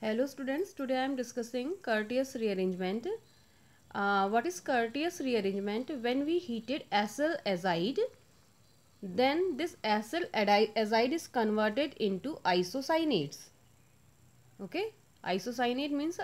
Hello students, today I am discussing Curtius rearrangement. What is Curtius rearrangement? When we heated acyl azide, then this acyl azide is converted into isocyanates. Okay, isocyanate means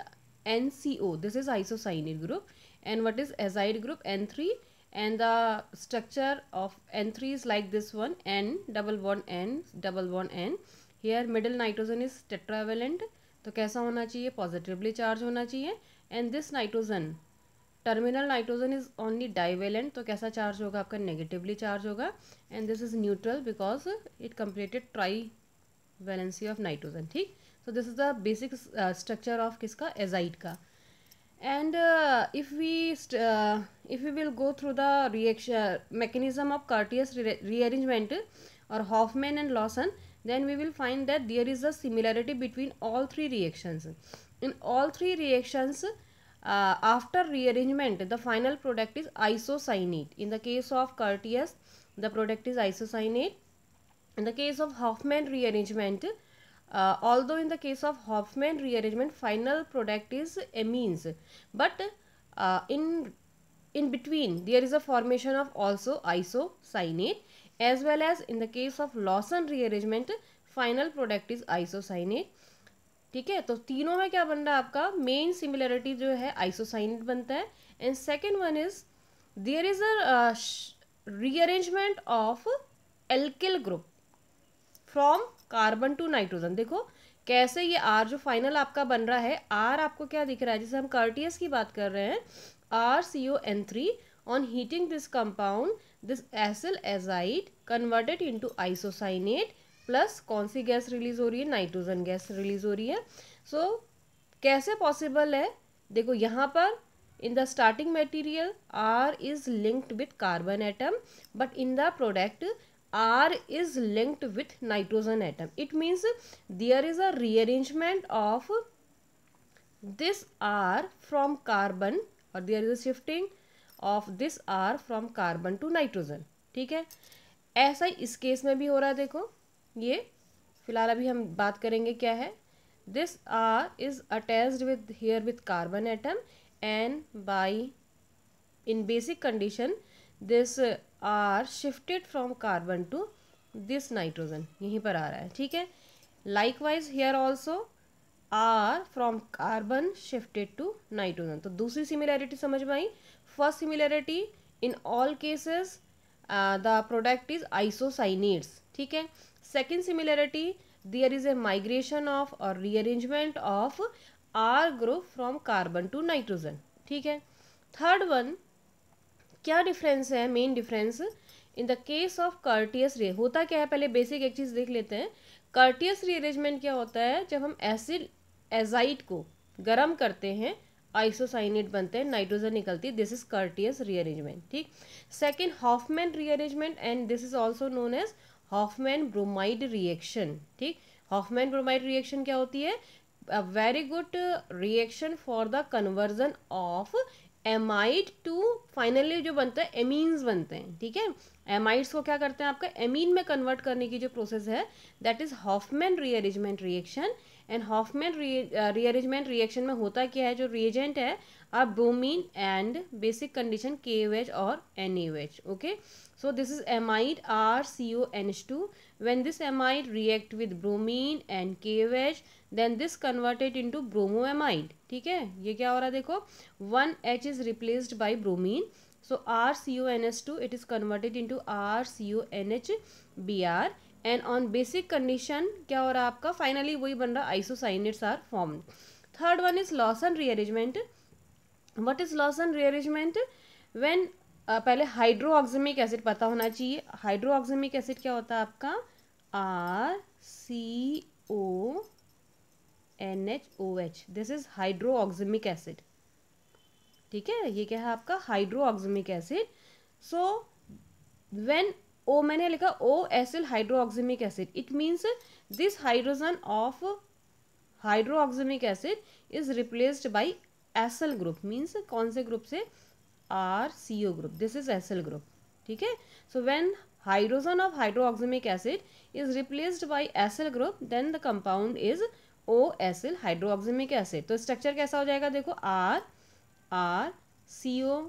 NCO. This is isocyanate group. And what is azide group? N3. And the structure of N3 is like this one, N double bond N double bond N. Here middle nitrogen is tetravalent. तो कैसा होना चाहिए? Positively charge होना चाहिए. And this nitrogen, terminal nitrogen is only divalent, तो कैसा charge होगा आपका? नेगेटिवली चार्ज होगा. And this is neutral because it completed try valency of nitrogen. ठीक, so this is the basic structure of किसका? Azide का. And if we will go through the reaction mechanism of Curtius rearrangement or Hoffman and Lawson, then we will find that there is a similarity between all three reactions. In all three reactions, after rearrangement, the final product is isocyanate. In the case of Curtius, the product is isocyanate. In the case of Hoffman rearrangement, although in the case of Hoffman rearrangement, final product is amines, but in between there is a formation of also isocyanate, as well as in the case of Lawson rearrangement, final product is isocyanate. ठीक है, तो तीनों में क्या बन रहा है आपका? मेन सिमिलरिटी जो है आइसोसाइनेट बनता है. And second one is there is a rearrangement of alkyl group from carbon to nitrogen. देखो कैसे ये आर जो फाइनल आपका बन रहा है, आर आपको क्या दिख रहा है? जैसे हम कर्टियस की बात कर रहे हैं, RCON3 on heating this compound, this acyl azide converted into isocyanate, plus कौन सी गैस रिलीज हो रही है? नाइट्रोजन गैस रिलीज हो रही है. सो कैसे पॉसिबल है? देखो यहाँ पर in the starting material R is linked with carbon atom, but in the product R is linked with nitrogen atom. It means there is a rearrangement of this R from carbon, or there is a shifting of this R from carbon to nitrogen. ठीक है, ऐसा ही इस case में भी हो रहा है. देखो ये फिलहाल अभी हम बात करेंगे क्या है. This R is attached with here with carbon atom, and by in basic condition this R shifted from carbon to this nitrogen. यहीं पर आ रहा है. ठीक है, likewise here also R from carbon shifted to nitrogen. तो दूसरी similarity समझ में आई. First similarity, in all cases the product is isocyanates. ठीक है. Second similarity, there is a migration of or rearrangement of R group from carbon to nitrogen. ठीक है. Third one, क्या डिफरेंस है? Main difference in the case of Curtius रे होता क्या है? पहले बेसिक एक चीज़ देख लेते हैं. कर्टियस रीअरेंजमेंट क्या होता है? जब हम एसिड एजाइड को गर्म करते हैं, आइसोसाइनेट बनते हैं, नाइट्रोजन निकलती है. This is Curtius rearrangement. ठीक. Second, Hofmann rearrangement, and this is also known as Hofmann bromide reaction. ठीक. हॉफमैन ब्रोमाइड रिएक्शन क्या होती है? a very good reaction for the conversion of amide to finally जो बनता है एमीन्स बनते हैं. ठीक है, एमाइड्स को क्या करते हैं? आपका एमीन में कन्वर्ट करने की जो प्रोसेस है, that is Hofmann rearrangement reaction. And Hofmann rearrangement reaction में होता क्या है? जो रिएजेंट है आ bromine and basic condition KOH और NaOH. Okay, so this is amide RCONH2. when this amide react with bromine and KOH, then this converted into bromoamide. ठीक है, ये क्या हो रहा है? देखो 1H is replaced by bromine, so RCONH2 it is converted into RCONHBr, and on basic condition क्या हो रहा है आपका? फाइनली वही बन रहा, isocyanates are formed. Third one is Lossen rearrangement. What is Lossen rearrangement? When पहले हाइड्रोऑक्सिमिक एसिड पता होना चाहिए. हाइड्रोऑक्सिमिक एसिड क्या होता है आपका? RCONHOH. This is hydroxamic acid. ठीक है, ये क्या है आपका? हाइड्रोऑक्सिमिक एसिड. सो व्हेन ओ मैंने लिखा O acyl hydroxamic acid, it means this hydrogen of hydroxamic acid is replaced by acyl group. Means कौन से ग्रुप से? RCO group. This is acyl group. ठीक है, so when hydrogen of hydroxymic acid is replaced by acyl group, then the compound is O acyl hydroxamic acid. तो structure कैसा हो जाएगा देखो, R R C O,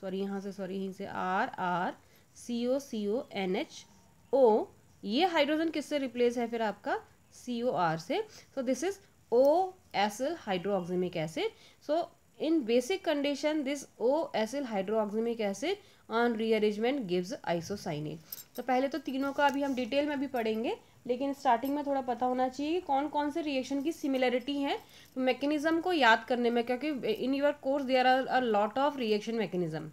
sorry यहाँ से, sorry यहीं से, R R C O N H O, ये हाइड्रोजन किससे रिप्लेस है फिर आपका, सी ओ आर से। So this is O acyl hydroxamic acid. So in basic condition this O acyl hydroxymic acid on rearrangement gives isocyanate। तो पहले तो तीनों का अभी हम डिटेल में भी पढ़ेंगे, लेकिन स्टार्टिंग में थोड़ा पता होना चाहिए कि कौन कौन से रिएक्शन की सिमिलरिटी है तो मैकेनिज्म को याद करने में, क्योंकि in your course there are a lot of reaction mechanism,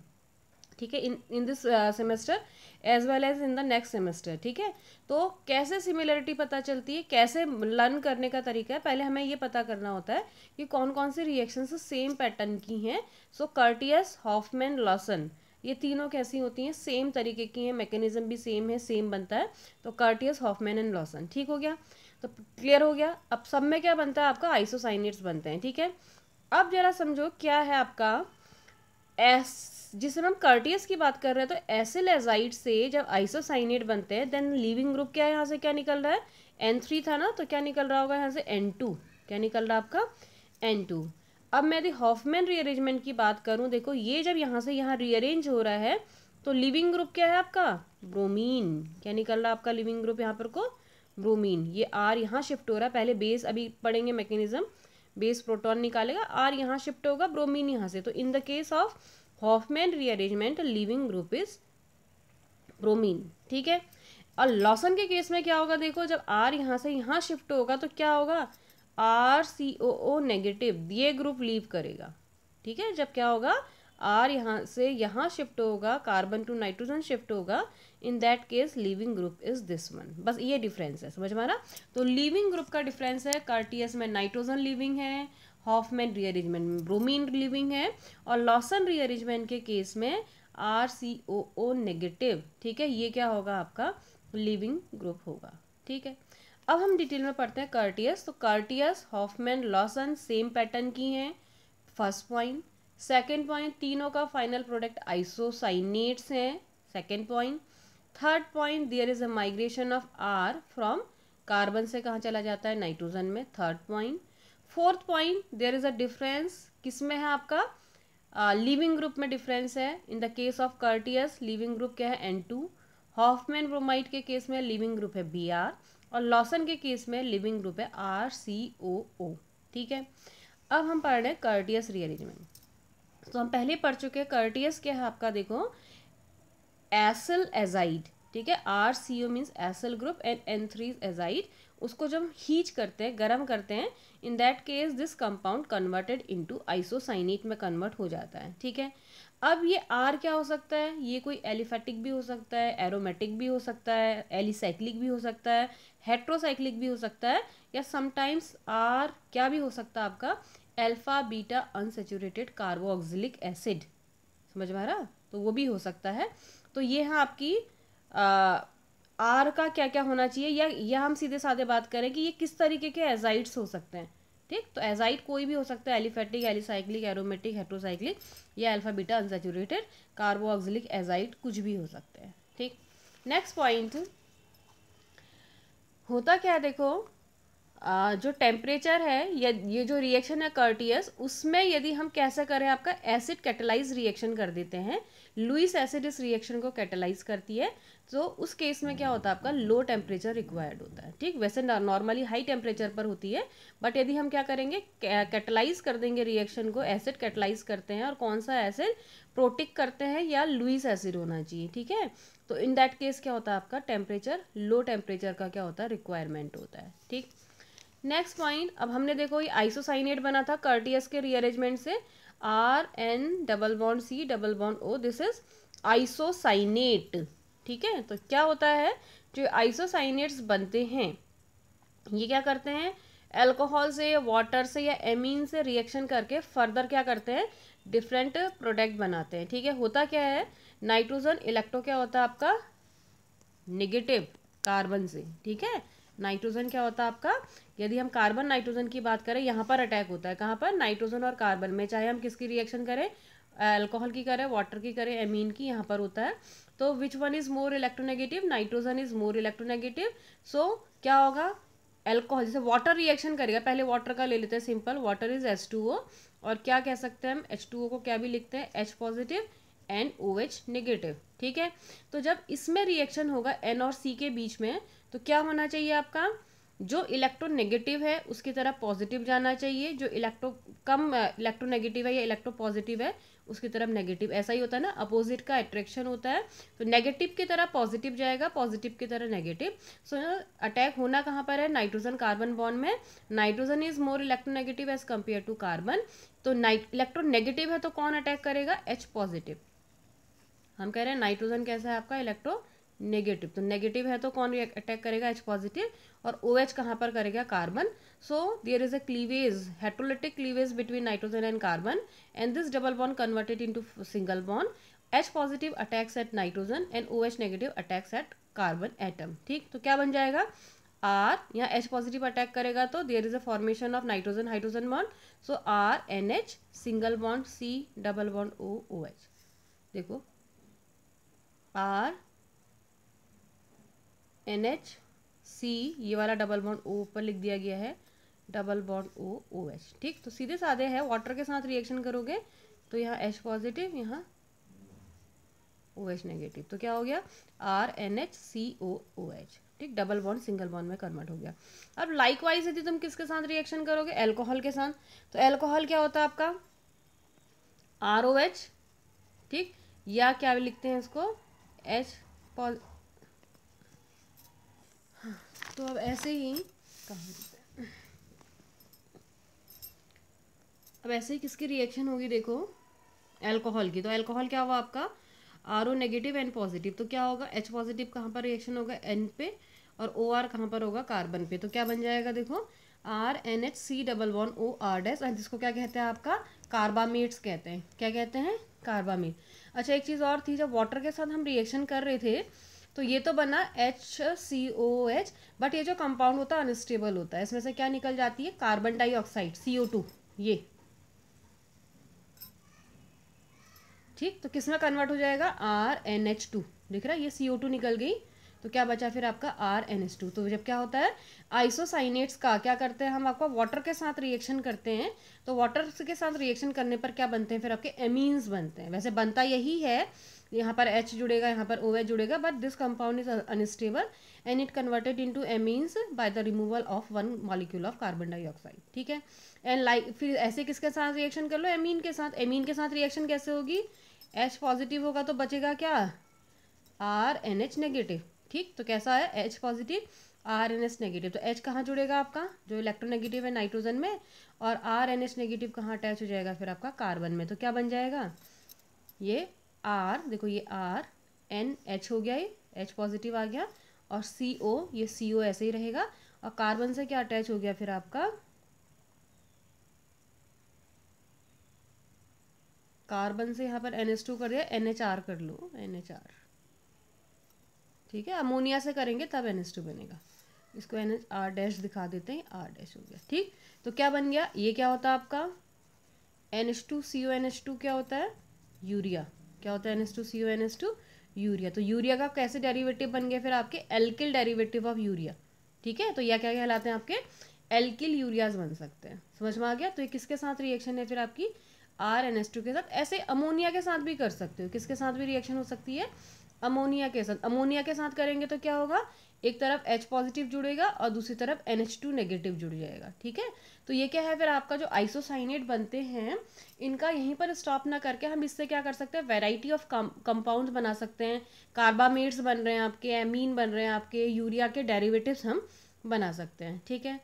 ठीक है, in this semester as well as in the next semester, ठीक है। तो कैसे सिमिलरिटी पता चलती है, कैसे लर्न करने का तरीका है, पहले हमें ये पता करना होता है कि कौन कौन सी रिएक्शंस सेम पैटर्न की हैं। सो कर्टियस, हॉफमैन, लॉसन, ये तीनों कैसी होती हैं, सेम तरीके की हैं, मैकेनिज्म भी सेम है, सेम बनता है। तो कर्टियस, हॉफमैन एंड लॉसन, ठीक हो गया, तो क्लियर हो गया। अब सब में क्या बनता है आपका, आइसोसाइनेट्स बनते हैं, ठीक है। अब जरा समझो क्या है आपका जिस समय हम कर्टियस की बात कर रहे हैं, तो एसिल एजाइड से जब आइसोसाइनेट बनते हैं देन लीविंग ग्रुप क्या है, यहाँ से क्या निकल रहा है, N3 था ना, तो क्या निकल रहा होगा यहाँ से N2, क्या निकल रहा है आपका N2। अब मैं यदि हॉफमैन रीअरेंजमेंट की बात करूँ, देखो ये जब यहाँ से यहाँ रीअरेंज हो रहा है तो लिविंग ग्रुप क्या है आपका, ब्रोमीन, क्या निकल रहा है आपका लिविंग ग्रुप यहाँ पर को, ब्रोमीन। ये आर यहाँ शिफ्ट हो रहा है, पहले बेस अभी पढ़ेंगे मैकेनिज्म, बेस प्रोटॉन निकालेगा, आर यहाँ शिफ्ट होगा, ब्रोमीन यहाँ से। तो in the case of Hofmann rearrangement leaving group is bromine, ठीक है। और लॉसन के केस में क्या होगा देखो, जब आर यहाँ से यहाँ शिफ्ट होगा तो क्या होगा, are C O O negative, ये ग्रुप लीव करेगा, ठीक है। जब क्या होगा, आर यहाँ से यहाँ शिफ्ट होगा, कार्बन टू नाइट्रोजन शिफ्ट होगा, in that case living group is this one. बस ये डिफरेंस है, समझ में आ रहा। तो लिविंग ग्रुप का डिफरेंस है, कार्टियस में नाइट्रोजन लिविंग है, हॉफमैन रीअरेंजमेंट में ब्रोमीन लिविंग है, और लॉसन रीअरेंजमेंट के केस में are C O O negative, ठीक है, ये क्या होगा आपका लिविंग ग्रुप होगा, ठीक है। अब हम डिटेल में पढ़ते हैं कर्टियस। तो Curtius, Hofmann, Lossen same pattern की हैं, फर्स्ट पॉइंट। सेकेंड पॉइंट, तीनों का फाइनल प्रोडक्ट आइसोसाइनेट्स हैं, second point. Third point, there is a migration of R from carbon से कहाँ चला जाता है, नाइट्रोजन में, third point. Fourth point, there is a difference, किस में है आपका लिविंग ग्रुप में डिफरेंस है। In the case of Curtius leaving group क्या है, N2। हॉफमैन ब्रोमाइड के केस में लिविंग ग्रुप है Br, और लॉसन के केस में लिविंग ग्रुप है RCOO, ठीक है। अब हम पढ़ रहे हैं कर्टियस रीअरेंजमेंट। तो हम पहले पढ़ चुके हैं कर्टियस क्या है आपका, देखो एसिल एजाइड, ठीक है, RCO means acyl group and N3 azide. उसको जब हीट करते हैं, गर्म करते हैं, in that case this compound converted into isocyanate में कन्वर्ट हो जाता है, ठीक है। अब ये R क्या हो सकता है, ये कोई एलिफेटिक भी हो सकता है, एरोमेटिक भी हो सकता है, एलिसाइक्लिक भी हो सकता है, हेट्रोसाइक्लिक भी हो सकता है, या समटाइम्स R क्या भी हो सकता है आपका alpha beta unsaturated carboxylic acid, समझ में आ रहा, तो वो भी हो सकता है। तो ये है आपकी आर का क्या क्या होना चाहिए, या हम सीधे साधे बात करें कि ये किस तरीके के एजाइड्स हो सकते हैं, ठीक। तो एजाइड कोई भी हो सकता है, एलिफेटिक, एलिसाइक्लिक, एरोमेटिक, हेट्रोसाइक्लिक, या alpha beta unsaturated carboxylic azide, कुछ भी हो सकते हैं, ठीक। नेक्स्ट पॉइंट होता क्या है देखो, जो टेम्परेचर है या ये जो रिएक्शन है कर्टियस, उसमें यदि हम कैसा करें, आपका एसिड कैटेलाइज रिएक्शन कर देते हैं, लुईस एसिड इस रिएक्शन को कैटेलाइज करती है, तो उस केस में क्या होता है आपका लो टेम्परेचर रिक्वायर्ड होता है, ठीक। वैसे नॉर्मली हाई टेम्परेचर पर होती है, बट यदि हम क्या करेंगे, कैटेलाइज कर देंगे रिएक्शन को, एसिड कैटेलाइज करते हैं, और कौन सा एसिड, प्रोटिक करते हैं, या लुईस एसिड होना चाहिए, ठीक है। तो इन दैट केस क्या होता है आपका टेम्परेचर, लो टेम्परेचर का क्या होता है रिक्वायरमेंट होता है, ठीक। नेक्स्ट पॉइंट, अब हमने देखो ये आइसोसाइनेट बना था कर्टियस के रीअरेंजमेंट से, RN double bond C double bond O, this is isocyanate, ठीक है। तो क्या होता है, जो आइसोसाइनेट्स बनते हैं ये क्या करते हैं, अल्कोहल से, वाटर से, या एमीन से रिएक्शन करके फर्दर क्या करते हैं, डिफरेंट प्रोडक्ट बनाते हैं, ठीक है। होता क्या है, नाइट्रोजन इलेक्ट्रो क्या होता है आपका नेगेटिव कार्बन से, ठीक है। नाइट्रोजन क्या होता है आपका, यदि हम कार्बन नाइट्रोजन की बात करें, यहाँ पर अटैक होता है, कहाँ पर, नाइट्रोजन और कार्बन में, चाहे हम किसकी रिएक्शन करें, अल्कोहल की करें, वाटर की करें, एमीन की, यहाँ पर होता है। तो which one is more electronegative, nitrogen is more electronegative. So क्या होगा, एल्कोहल, जैसे वाटर रिएक्शन करेगा, पहले वाटर का ले लेते हैं सिंपल, वाटर इज H2O, और क्या कह सकते हैं हम, H2O को क्या भी लिखते हैं, H positive and OH negative, ठीक है। तो जब इसमें रिएक्शन होगा N और C के बीच में, तो क्या होना चाहिए आपका, जो इलेक्ट्रोनेगेटिव है उसकी तरफ पॉजिटिव जाना चाहिए, जो कम इलेक्ट्रोनेगेटिव है या इलेक्ट्रो पॉजिटिव है उसकी तरफ नेगेटिव, ऐसा ही होता है ना, अपोजिट का अट्रैक्शन होता है, तो नेगेटिव की तरफ पॉजिटिव जाएगा, पॉजिटिव की तरफ नेगेटिव। सो अटैक होना कहाँ पर है, नाइट्रोजन कार्बन बॉन्ड में। Nitrogen is more electronegative as compare to carbon, तो इलेक्ट्रोनेगेटिव है तो कौन अटैक करेगा, H पॉजिटिव। हम कह रहे हैं नाइट्रोजन कैसा है आपका, इलेक्ट्रो नेगेटिव, तो नेगेटिव है तो कौन अटैक करेगा, H पॉजिटिव, और OH कहाँ पर करेगा, carbon. So there is a cleavage, heterolytic cleavage between nitrogen and carbon, and this double bond converted into single bond, H positive attacks at nitrogen and OH negative attacks at carbon atom, ठीक। तो क्या बन जाएगा, R, यहाँ H positive attack करेगा तो there is a formation of nitrogen hydrogen bond, so RNH single bond C double bond OH, देखो RNHC, ये वाला डबल बॉन्ड O ऊपर लिख दिया गया है, डबल बॉन्ड OH, ठीक। तो सीधे साधे है, वाटर के साथ रिएक्शन करोगे तो यहाँ H पॉजिटिव, यहाँ OH नेगेटिव, तो क्या हो गया, RNHCOOH, ठीक, डबल बॉन्ड सिंगल बॉन्ड में कन्वर्ट हो गया। अब लाइकवाइज यदि तुम किसके साथ रिएक्शन करोगे, एल्कोहल के साथ, तो एल्कोहल क्या होता है आपका, ROH, ठीक, या क्या लिखते हैं इसको, H पॉजिटिव। तो अब ऐसे ही अब ऐसे ही किसकी रिएक्शन होगी, देखो एल्कोहल की, तो एल्कोहल क्या हुआ आपका, RO नेगेटिव एन पॉजिटिव, तो क्या होगा, H पॉजिटिव कहाँ पर रिएक्शन होगा, N पे, और OR कहाँ पर होगा, कार्बन पे, तो क्या बन जाएगा, देखो RNHC double bond OR dash, जिसको क्या कहते हैं आपका, कार्बामेट्स कहते हैं, क्या कहते हैं, कार्बामेट। अच्छा एक चीज़ और थी, जब वाटर के साथ हम रिएक्शन कर रहे थे तो ये तो बना HCOOH, बट ये जो कंपाउंड होता है अनस्टेबल होता है, इसमें से क्या निकल जाती है, कार्बन डाइऑक्साइड CO2, ये, ठीक। तो किस में कन्वर्ट हो जाएगा, RNH2, दिख रहा है, ये CO2 निकल गई, तो क्या बचा फिर आपका RNH2। तो जब क्या होता है, आइसोसाइनेट्स का क्या करते हैं हम, आपका वाटर के साथ रिएक्शन करते हैं, तो वाटर के साथ रिएक्शन करने पर क्या बनते हैं, फिर आपके एमीन्स बनते हैं, वैसे बनता यही है, यहाँ पर H जुड़ेगा, यहाँ पर OH जुड़ेगा, but this compound is unstable and it converted into amines by the removal of one molecule of carbon dioxide, ठीक है। एंड लाइक फिर ऐसे किसके साथ रिएक्शन कर लो, एमीन के साथ, एमीन के साथ रिएक्शन कैसे होगी, H पॉजिटिव होगा तो बचेगा क्या, RNH नेगेटिव, ठीक। तो कैसा है, H पॉजिटिव RNH नेगेटिव, तो H कहाँ जुड़ेगा आपका, जो इलेक्ट्रोनेगेटिव है नाइट्रोजन में, और RNH नेगेटिव कहाँ अटैच हो जाएगा फिर आपका, कार्बन में, तो क्या बन जाएगा, ये R, देखो ये RNH हो गया, ये H पॉजिटिव आ गया, और CO, ये CO ऐसे ही रहेगा, और कार्बन से क्या अटैच हो गया फिर आपका, कार्बन से यहाँ पर NH2 कर दिया, NHR कर लो, NHR, ठीक है। अमोनिया से करेंगे तब NH2 बनेगा, इसको NHR डैश दिखा देते हैं, R डैश हो गया, ठीक। तो क्या बन गया, ये क्या होता है आपका, NH2CONH2 क्या होता है, यूरिया, क्या होता है, NH2CONH2 यूरिया। तो यूरिया का कैसे डेरिवेटिव बन गया फिर आपके, एल्किल डेरिवेटिव ऑफ यूरिया, ठीक है। तो यह क्या कहलाते हैं आपके, एल्किल यूरियाज बन सकते हैं, समझ में आ गया। तो ये किसके साथ रिएक्शन है फिर आपकी, RNH2 के साथ। ऐसे अमोनिया के साथ भी कर सकते हो, किसके साथ भी रिएक्शन हो सकती है, अमोनिया के साथ। अमोनिया के साथ करेंगे तो क्या होगा, एक तरफ H पॉजिटिव जुड़ेगा और दूसरी तरफ NH2 नेगेटिव जुड़ जाएगा, ठीक है। तो ये क्या है फिर आपका, जो आइसोसाइनेट बनते हैं, इनका यहीं पर स्टॉप ना करके हम इससे क्या कर सकते हैं, वैरायटी ऑफ कंपाउंड्स बना सकते हैं, कार्बामेट्स बन रहे हैं आपके, एमीन बन रहे हैं आपके, यूरिया के डेरिवेटिव्स हम बना सकते हैं, ठीक है।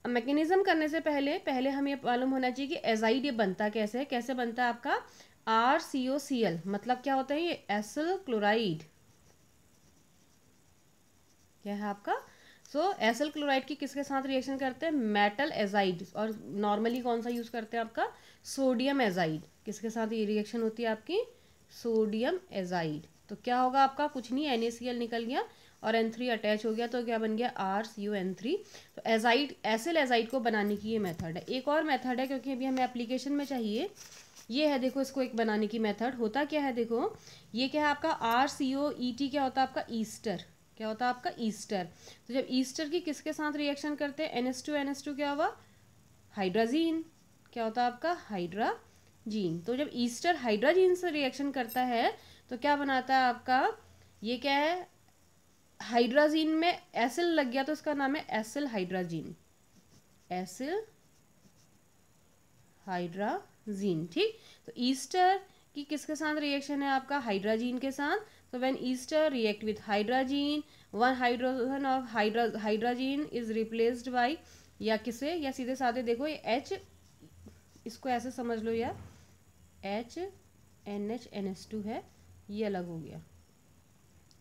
अब मैकेनिज्म करने से पहले हमें मालूम होना चाहिए कि एजाइड ये बनता कैसे है, कैसे बनता है आपका, RCOCl, मतलब क्या होता है, ये एसिल क्लोराइड, क्या है आपका, एसिल क्लोराइड की किसके साथ रिएक्शन करते हैं, मेटल एजाइड, और नॉर्मली कौन सा यूज करते हैं आपका, सोडियम एजाइड, किसके साथ ये रिएक्शन होती है आपकी, सोडियम एजाइड। तो क्या होगा आपका, कुछ नहीं, NaCl निकल गया और N3 अटैच हो गया, तो क्या बन गया, RCON3। तो एजाइड, एसिल एजाइड को बनाने की ये मेथड है। एक और मेथड है, क्योंकि अभी हमें एप्लीकेशन में चाहिए, ये है, देखो इसको एक बनाने की मेथड, होता क्या है, देखो ये क्या है आपका, RCOET क्या होता है आपका, ईस्टर, क्या होता है आपका ईस्टर। तो जब ईस्टर की किसके साथ रिएक्शन करते हैं, NH2 क्या हुआ, हाइड्राजीन, क्या होता है आपका हाइड्राजीन। तो जब ईस्टर हाइड्राजीन से रिएक्शन करता है तो क्या बनाता है आपका, ये क्या है, हाइड्राजीन में एसिल लग गया तो इसका नाम है एसिल हाइड्राजीन, एसिल हाइड्राजीन। ठीक, तो ईस्टर की किसके साथ रिएक्शन है आपका, हाइड्राजीन के साथ। तो when Easter react with hydrazine, one hydrogen of hydrazine is replaced bye, या किसे, या सीधे साधे देखो ये H, इसको ऐसे समझ लो यार, NH2 है, ये अलग हो गया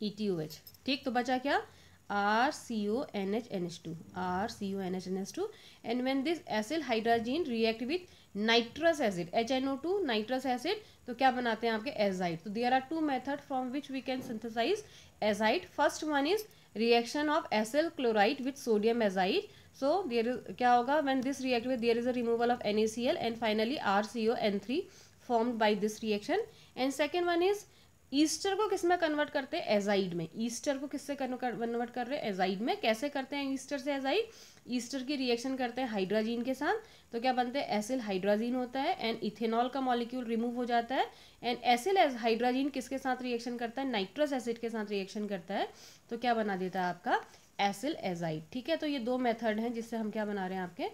ETOH। ठीक, तो बचा क्या, RCONH2, RCONH2, and when this acyl hydrazine react with nitrous acid, HNO2 nitrous acid, तो क्या बनाते हैं आपके एजाइड। तो there are two methods from which we can synthesize azide. First one is reaction of acyl chloride with sodium azide. So there is क्या होगा, when this react with, there is a removal of NaCl and finally RCON3 formed by this reaction. And second one is Easter को किस में convert करते हैं, azide में। Easter को किससे कन्वर्ट कर रहे हैं, एजाइड में। कैसे करते हैं ईस्टर से एजाइड, ईस्टर की रिएक्शन करते हैं हाइड्राजीन के साथ, तो क्या बनते हैं, एसिल हाइड्राजीन होता है एंड इथेनॉल का मॉलिक्यूल रिमूव हो जाता है। एंड एसिल हाइड्राजीन किसके साथ रिएक्शन करता है, नाइट्रस एसिड के साथ रिएक्शन करता है, तो क्या बना देता है आपका एसिल एजाइड। ठीक है, तो ये दो मेथड हैं जिससे हम क्या बना रहे हैं आपके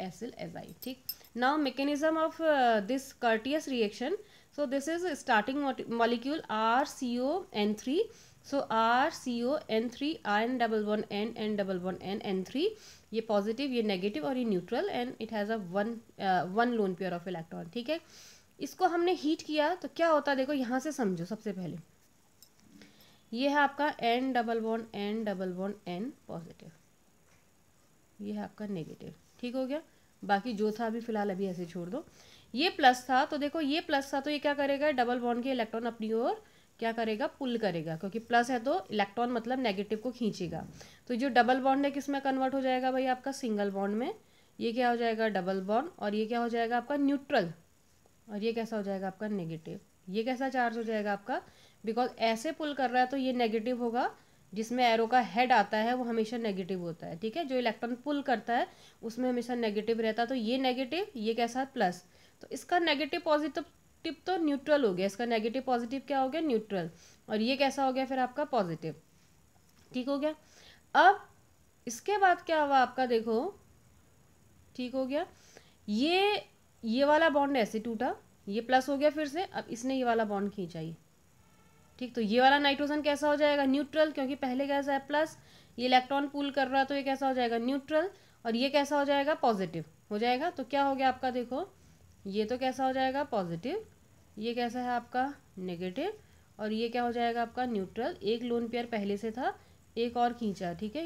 एसिल एजाइड। ठीक, now mechanism of this Curtius reaction. So this is starting molecule RCON3. So RCON3 iron double bond N and double bond N N3, ये पॉजिटिव, ये नेगेटिव और ये neutral, and it has a one lone pair of electron. ठीक है, इसको हमने heat किया तो क्या होता है, देखो यहाँ से समझो। सबसे पहले ये है आपका N double bond N positive, ये है आपका नेगेटिव। ठीक हो गया, बाकी जो था अभी फिलहाल अभी ऐसे छोड़ दो। ये प्लस था तो देखो ये प्लस था तो ये क्या करेगा, डबल बॉन्ड के इलेक्ट्रॉन अपनी ओर क्या करेगा, पुल करेगा, क्योंकि प्लस है तो इलेक्ट्रॉन मतलब नेगेटिव को खींचेगा। तो जो डबल बॉन्ड है किस में कन्वर्ट हो जाएगा भाई आपका, सिंगल बॉन्ड में। ये क्या हो जाएगा, डबल बॉन्ड, और ये क्या हो जाएगा आपका न्यूट्रल, और ये कैसा हो जाएगा आपका नेगेटिव। ये कैसा चार्ज हो जाएगा आपका, बिकॉज ऐसे पुल कर रहा है तो ये नेगेटिव होगा, जिसमें एरो का हेड आता है वो हमेशा नेगेटिव होता है। ठीक है, जो इलेक्ट्रॉन पुल करता है उसमें हमेशा नेगेटिव रहता है। तो ये नेगेटिव, ये कैसा प्लस, तो इसका नेगेटिव पॉजिटिव तो न्यूट्रल हो गया, इसका नेगेटिव पॉजिटिव क्या हो गया, न्यूट्रल, और ये कैसा हो गया फिर आपका पॉजिटिव। ठीक हो गया, अब इसके बाद क्या हुआ आपका, देखो ठीक हो गया, ये वाला बॉन्ड ऐसे टूटा, ये प्लस हो गया फिर से, अब इसने ये वाला बॉन्ड खींचा ही। ठीक, तो ये वाला नाइट्रोजन कैसा हो जाएगा, न्यूट्रल, क्योंकि पहले कैसा है प्लस, ये इलेक्ट्रॉन पुल कर रहा है तो ये कैसा हो जाएगा न्यूट्रल, और ये कैसा हो जाएगा पॉजिटिव हो जाएगा। तो क्या हो गया आपका, देखो ये तो कैसा हो जाएगा पॉजिटिव, ये कैसा है आपका नेगेटिव, और ये क्या हो जाएगा आपका न्यूट्रल। एक लोन पेयर पहले से था, एक और खींचा। ठीक है।